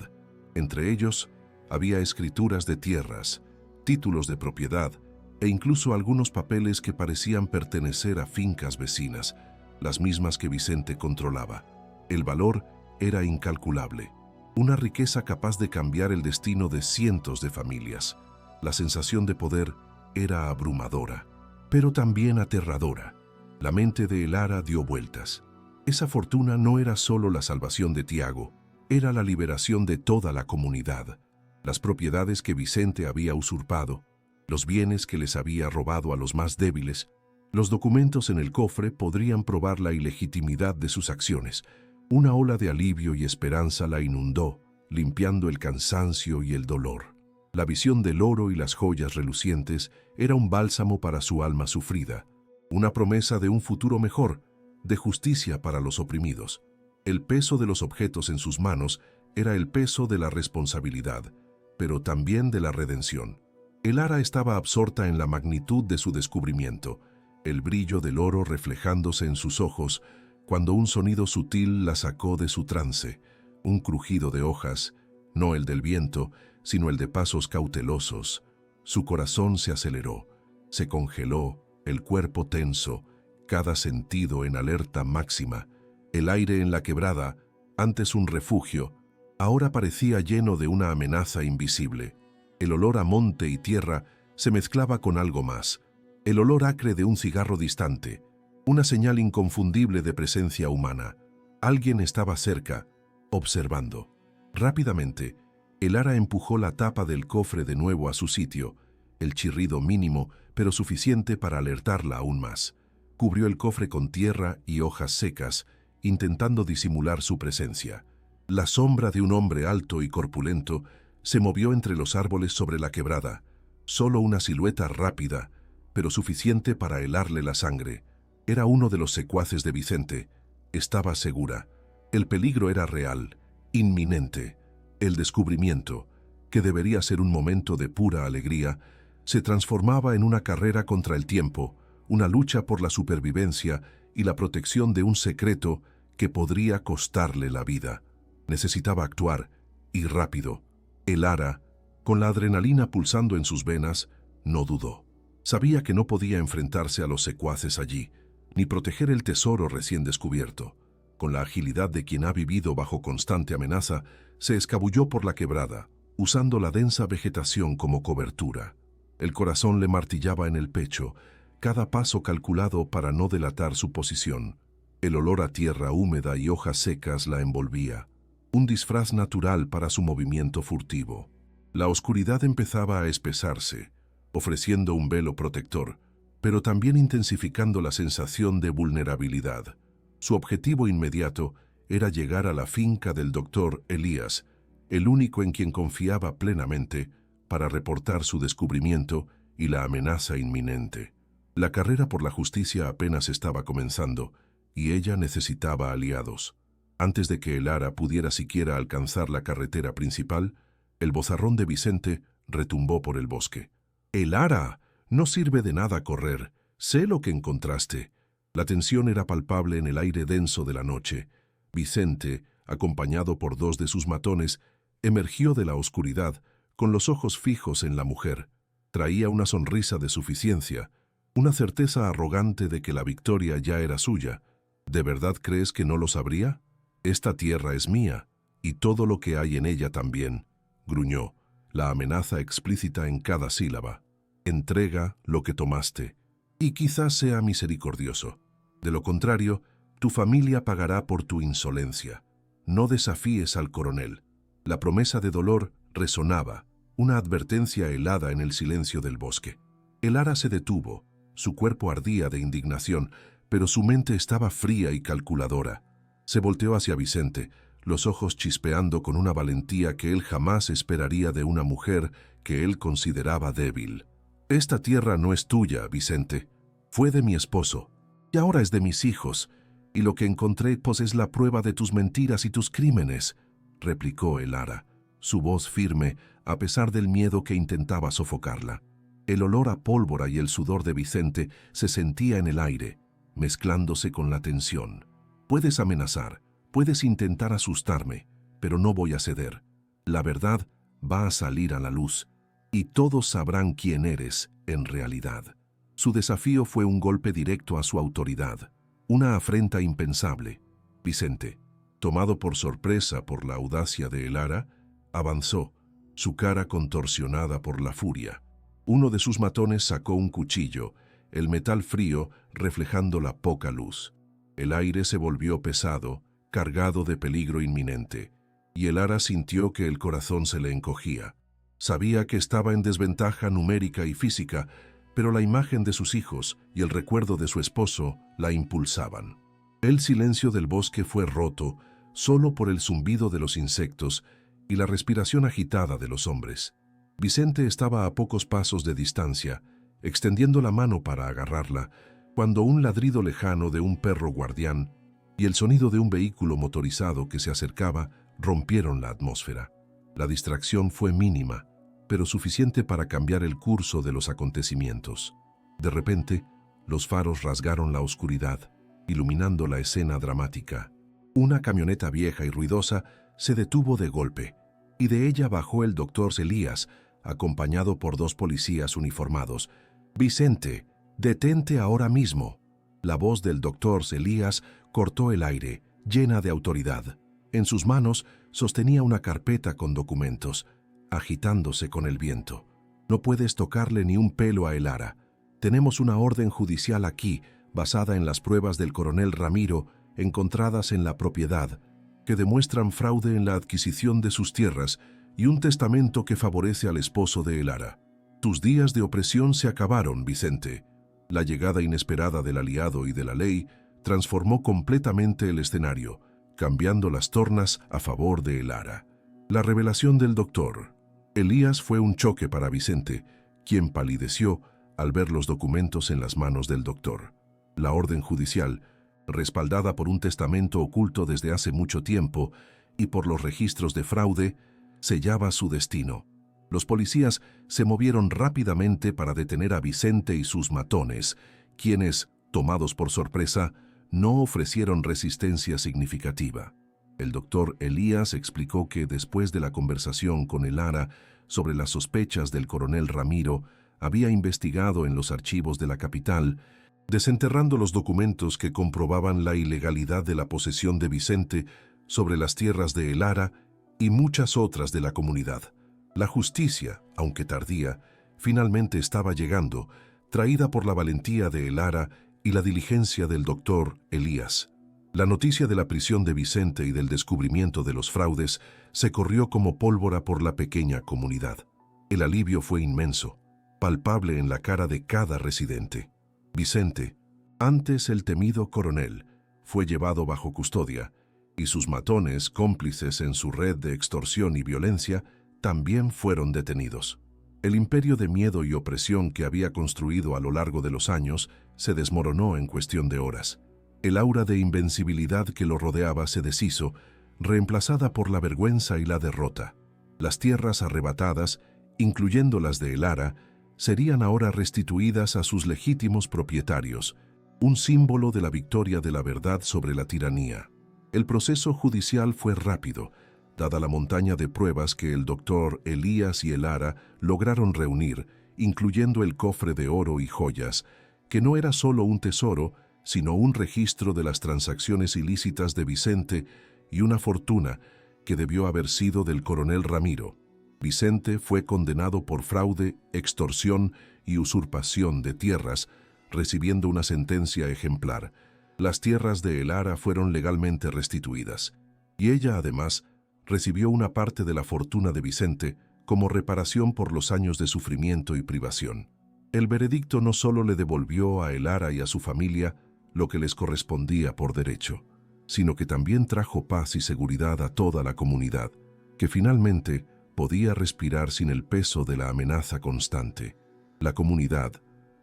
Speaker 1: Entre ellos, había escrituras de tierras, títulos de propiedad e incluso algunos papeles que parecían pertenecer a fincas vecinas, las mismas que Vicente controlaba. El valor era incalculable, una riqueza capaz de cambiar el destino de cientos de familias. La sensación de poder era abrumadora, pero también aterradora. La mente de el ara dio vueltas. Esa fortuna no era solo la salvación de Tiago, era la liberación de toda la comunidad. Las propiedades que Vicente había usurpado, los bienes que les había robado a los más débiles, los documentos en el cofre podrían probar la ilegitimidad de sus acciones. Una ola de alivio y esperanza la inundó, limpiando el cansancio y el dolor. La visión del oro y las joyas relucientes era un bálsamo para su alma sufrida, una promesa de un futuro mejor, de justicia para los oprimidos. El peso de los objetos en sus manos era el peso de la responsabilidad, pero también de la redención. El ara estaba absorta en la magnitud de su descubrimiento, el brillo del oro reflejándose en sus ojos, cuando un sonido sutil la sacó de su trance, un crujido de hojas, no el del viento, sino el de pasos cautelosos. Su corazón se aceleró, se congeló, el cuerpo tenso, cada sentido en alerta máxima. El aire en la quebrada, antes un refugio, ahora parecía lleno de una amenaza invisible. El olor a monte y tierra se mezclaba con algo más, el olor acre de un cigarro distante, una señal inconfundible de presencia humana. Alguien estaba cerca, observando. Rápidamente, el ara empujó la tapa del cofre de nuevo a su sitio, el chirrido mínimo, pero suficiente para alertarla aún más. Cubrió el cofre con tierra y hojas secas, intentando disimular su presencia. La sombra de un hombre alto y corpulento se movió entre los árboles sobre la quebrada, solo una silueta rápida, pero suficiente para helarle la sangre. Era uno de los secuaces de Vicente. Estaba segura. El peligro era real, inminente. El descubrimiento, que debería ser un momento de pura alegría, se transformaba en una carrera contra el tiempo, una lucha por la supervivencia y la protección de un secreto que podría costarle la vida. Necesitaba actuar, y rápido. El ara, con la adrenalina pulsando en sus venas, no dudó. Sabía que no podía enfrentarse a los secuaces allí, ni proteger el tesoro recién descubierto. Con la agilidad de quien ha vivido bajo constante amenaza, se escabulló por la quebrada, usando la densa vegetación como cobertura. El corazón le martillaba en el pecho, cada paso calculado para no delatar su posición. El olor a tierra húmeda y hojas secas la envolvía, un disfraz natural para su movimiento furtivo. La oscuridad empezaba a espesarse, ofreciendo un velo protector, pero también intensificando la sensación de vulnerabilidad. Su objetivo inmediato era llegar a la finca del doctor Elías, el único en quien confiaba plenamente, para reportar su descubrimiento y la amenaza inminente. La carrera por la justicia apenas estaba comenzando, y ella necesitaba aliados. Antes de que Elara pudiera siquiera alcanzar la carretera principal, el vozarrón de Vicente retumbó por el bosque. «Elara, no sirve de nada correr. Sé lo que encontraste». La tensión era palpable en el aire denso de la noche. Vicente, acompañado por 2 de sus matones, emergió de la oscuridad, con los ojos fijos en la mujer. Traía una sonrisa de suficiencia, una certeza arrogante de que la victoria ya era suya. ¿De verdad crees que no lo sabría? Esta tierra es mía, y todo lo que hay en ella también, gruñó, la amenaza explícita en cada sílaba. Entrega lo que tomaste, y quizás sea misericordioso. De lo contrario, tu familia pagará por tu insolencia. No desafíes al coronel. La promesa de dolor resonaba, una advertencia helada en el silencio del bosque. Elara se detuvo, su cuerpo ardía de indignación, pero su mente estaba fría y calculadora. Se volteó hacia Vicente, los ojos chispeando con una valentía que él jamás esperaría de una mujer que él consideraba débil. «Esta tierra no es tuya, Vicente. Fue de mi esposo, y ahora es de mis hijos, y lo que encontré pues es la prueba de tus mentiras y tus crímenes», replicó Elara, su voz firme a pesar del miedo que intentaba sofocarla. El olor a pólvora y el sudor de Vicente se sentía en el aire, mezclándose con la tensión. «Puedes amenazar, puedes intentar asustarme, pero no voy a ceder. La verdad va a salir a la luz, y todos sabrán quién eres en realidad». Su desafío fue un golpe directo a su autoridad, una afrenta impensable. Vicente, tomado por sorpresa por la audacia de Elara, avanzó, su cara contorsionada por la furia. Uno de sus matones sacó un cuchillo, el metal frío reflejando la poca luz. El aire se volvió pesado, cargado de peligro inminente, y Elara sintió que el corazón se le encogía. Sabía que estaba en desventaja numérica y física, pero la imagen de sus hijos y el recuerdo de su esposo la impulsaban. El silencio del bosque fue roto solo por el zumbido de los insectos y la respiración agitada de los hombres. Vicente estaba a pocos pasos de distancia, extendiendo la mano para agarrarla, cuando un ladrido lejano de un perro guardián y el sonido de un vehículo motorizado que se acercaba rompieron la atmósfera. La distracción fue mínima, pero suficiente para cambiar el curso de los acontecimientos. De repente, los faros rasgaron la oscuridad, iluminando la escena dramática. Una camioneta vieja y ruidosa se detuvo de golpe, y de ella bajó el doctor Elías, acompañado por 2 policías uniformados. «Vicente, detente ahora mismo». La voz del doctor Elías cortó el aire, llena de autoridad. En sus manos sostenía una carpeta con documentos, agitándose con el viento. «No puedes tocarle ni un pelo a Elara. Tenemos una orden judicial aquí, basada en las pruebas del coronel Ramiro encontradas en la propiedad, que demuestran fraude en la adquisición de sus tierras y un testamento que favorece al esposo de Elara. Tus días de opresión se acabaron, Vicente». La llegada inesperada del aliado y de la ley transformó completamente el escenario, cambiando las tornas a favor de Elara. La revelación del doctor Elías fue un choque para Vicente, quien palideció al ver los documentos en las manos del doctor. La orden judicial, respaldada por un testamento oculto desde hace mucho tiempo y por los registros de fraude, sellaba su destino. Los policías se movieron rápidamente para detener a Vicente y sus matones, quienes, tomados por sorpresa, no ofrecieron resistencia significativa. El doctor Elías explicó que después de la conversación con Elara sobre las sospechas del coronel Ramiro, había investigado en los archivos de la capital, desenterrando los documentos que comprobaban la ilegalidad de la posesión de Vicente sobre las tierras de Elara y muchas otras de la comunidad. La justicia, aunque tardía, finalmente estaba llegando, traída por la valentía de Elara y la diligencia del doctor Elías. La noticia de la prisión de Vicente y del descubrimiento de los fraudes se corrió como pólvora por la pequeña comunidad. El alivio fue inmenso, palpable en la cara de cada residente. Vicente, antes el temido coronel, fue llevado bajo custodia, y sus matones, cómplices en su red de extorsión y violencia, también fueron detenidos. El imperio de miedo y opresión que había construido a lo largo de los años se desmoronó en cuestión de horas. El aura de invencibilidad que lo rodeaba se deshizo, reemplazada por la vergüenza y la derrota. Las tierras arrebatadas, incluyendo las de Elara, serían ahora restituidas a sus legítimos propietarios, un símbolo de la victoria de la verdad sobre la tiranía. El proceso judicial fue rápido, dada la montaña de pruebas que el doctor Elías y Elara lograron reunir, incluyendo el cofre de oro y joyas, que no era solo un tesoro, sino un registro de las transacciones ilícitas de Vicente y una fortuna que debió haber sido del coronel Ramiro. Vicente fue condenado por fraude, extorsión y usurpación de tierras, recibiendo una sentencia ejemplar. Las tierras de Elara fueron legalmente restituidas, y ella además recibió una parte de la fortuna de Vicente como reparación por los años de sufrimiento y privación. El veredicto no solo le devolvió a Elara y a su familia lo que les correspondía por derecho, sino que también trajo paz y seguridad a toda la comunidad, que finalmente podía respirar sin el peso de la amenaza constante. La comunidad,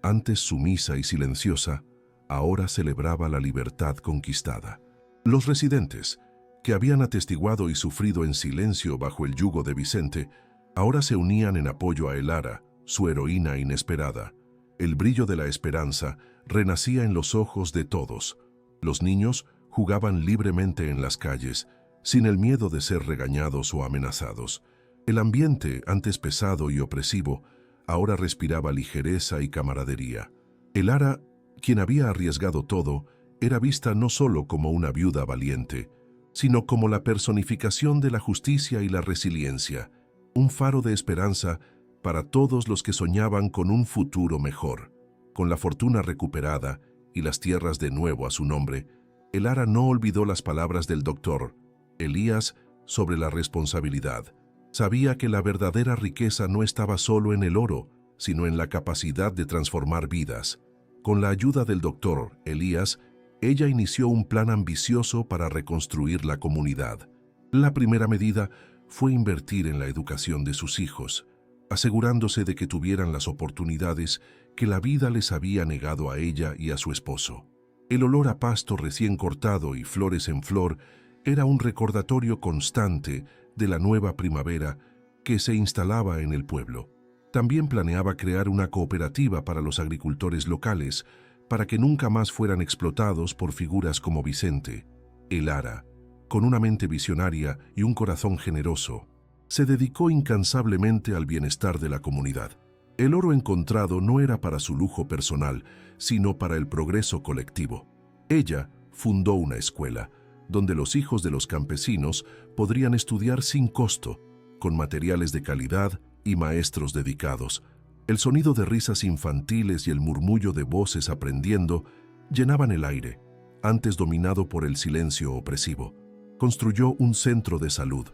Speaker 1: antes sumisa y silenciosa, ahora celebraba la libertad conquistada. Los residentes, que habían atestiguado y sufrido en silencio bajo el yugo de Vicente, ahora se unían en apoyo a Elara, su heroína inesperada. El brillo de la esperanza renacía en los ojos de todos. Los niños jugaban libremente en las calles, sin el miedo de ser regañados o amenazados. El ambiente, antes pesado y opresivo, ahora respiraba ligereza y camaradería. Elara, quien había arriesgado todo, era vista no solo como una viuda valiente, sino como la personificación de la justicia y la resiliencia, un faro de esperanza para todos los que soñaban con un futuro mejor. Con la fortuna recuperada y las tierras de nuevo a su nombre, Elara no olvidó las palabras del doctor Elías sobre la responsabilidad. Sabía que la verdadera riqueza no estaba solo en el oro, sino en la capacidad de transformar vidas. Con la ayuda del doctor Elías, ella inició un plan ambicioso para reconstruir la comunidad. La primera medida fue invertir en la educación de sus hijos, asegurándose de que tuvieran las oportunidades que la vida les había negado a ella y a su esposo. El olor a pasto recién cortado y flores en flor era un recordatorio constante de la nueva primavera que se instalaba en el pueblo. También planeaba crear una cooperativa para los agricultores locales, para que nunca más fueran explotados por figuras como Vicente. Elara, con una mente visionaria y un corazón generoso, se dedicó incansablemente al bienestar de la comunidad. El oro encontrado no era para su lujo personal, sino para el progreso colectivo. Ella fundó una escuela, donde los hijos de los campesinos podrían estudiar sin costo, con materiales de calidad y maestros dedicados. El sonido de risas infantiles y el murmullo de voces aprendiendo llenaban el aire, antes dominado por el silencio opresivo. Construyó un centro de salud,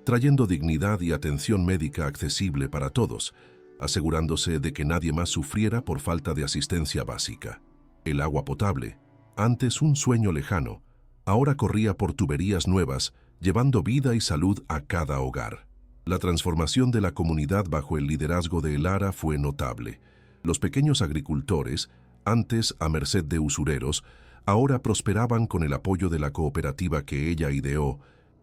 Speaker 1: trayendo dignidad y atención médica accesible para todos, asegurándose de que nadie más sufriera por falta de asistencia básica. El agua potable, antes un sueño lejano, ahora corría por tuberías nuevas, llevando vida y salud a cada hogar. La transformación de la comunidad bajo el liderazgo de Elara fue notable. Los pequeños agricultores, antes a merced de usureros, ahora prosperaban con el apoyo de la cooperativa que ella ideó,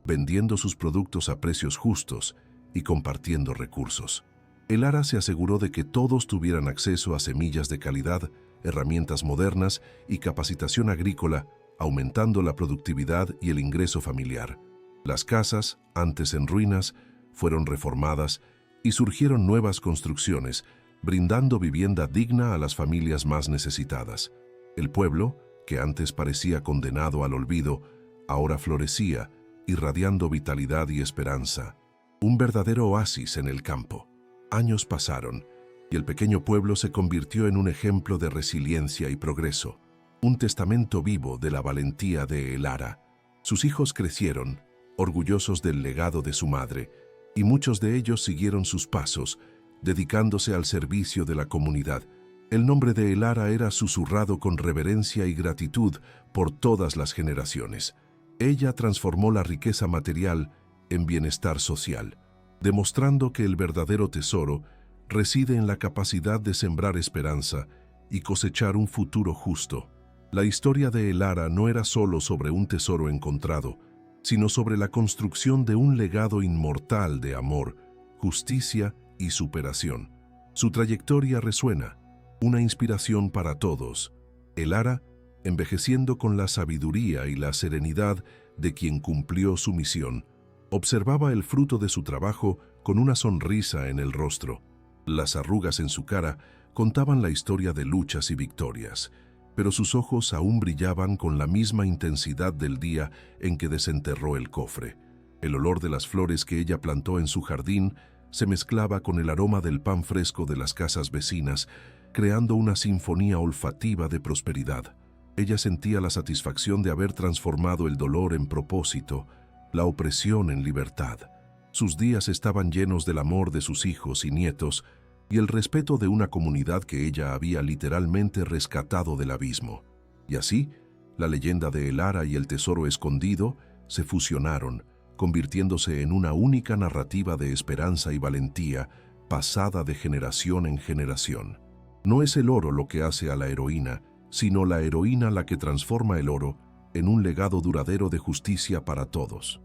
Speaker 1: vendiendo sus productos a precios justos y compartiendo recursos. Elara se aseguró de que todos tuvieran acceso a semillas de calidad, herramientas modernas y capacitación agrícola, aumentando la productividad y el ingreso familiar. Las casas, antes en ruinas, fueron reformadas y surgieron nuevas construcciones, brindando vivienda digna a las familias más necesitadas. El pueblo, que antes parecía condenado al olvido, ahora florecía, irradiando vitalidad y esperanza. un verdadero oasis en el campo. Años pasaron y el pequeño pueblo se convirtió en un ejemplo de resiliencia y progreso, un testamento vivo de la valentía de Elara. Sus hijos crecieron, orgullosos del legado de su madre, y muchos de ellos siguieron sus pasos, dedicándose al servicio de la comunidad. El nombre de Elara era susurrado con reverencia y gratitud por todas las generaciones. Ella transformó la riqueza material en bienestar social, demostrando que el verdadero tesoro reside en la capacidad de sembrar esperanza y cosechar un futuro justo. La historia de Elara no era solo sobre un tesoro encontrado, sino sobre la construcción de un legado inmortal de amor, justicia y superación. Su trayectoria resuena, una inspiración para todos. Elara, envejeciendo con la sabiduría y la serenidad de quien cumplió su misión, observaba el fruto de su trabajo con una sonrisa en el rostro. Las arrugas en su cara contaban la historia de luchas y victorias, pero sus ojos aún brillaban con la misma intensidad del día en que desenterró el cofre. El olor de las flores que ella plantó en su jardín se mezclaba con el aroma del pan fresco de las casas vecinas, creando una sinfonía olfativa de prosperidad. Ella sentía la satisfacción de haber transformado el dolor en propósito, la opresión en libertad. Sus días estaban llenos del amor de sus hijos y nietos y el respeto de una comunidad que ella había literalmente rescatado del abismo. Y así, la leyenda de Elara y el tesoro escondido se fusionaron, convirtiéndose en una única narrativa de esperanza y valentía pasada de generación en generación. No es el oro lo que hace a la heroína, sino la heroína la que transforma el oro en un legado duradero de justicia para todos.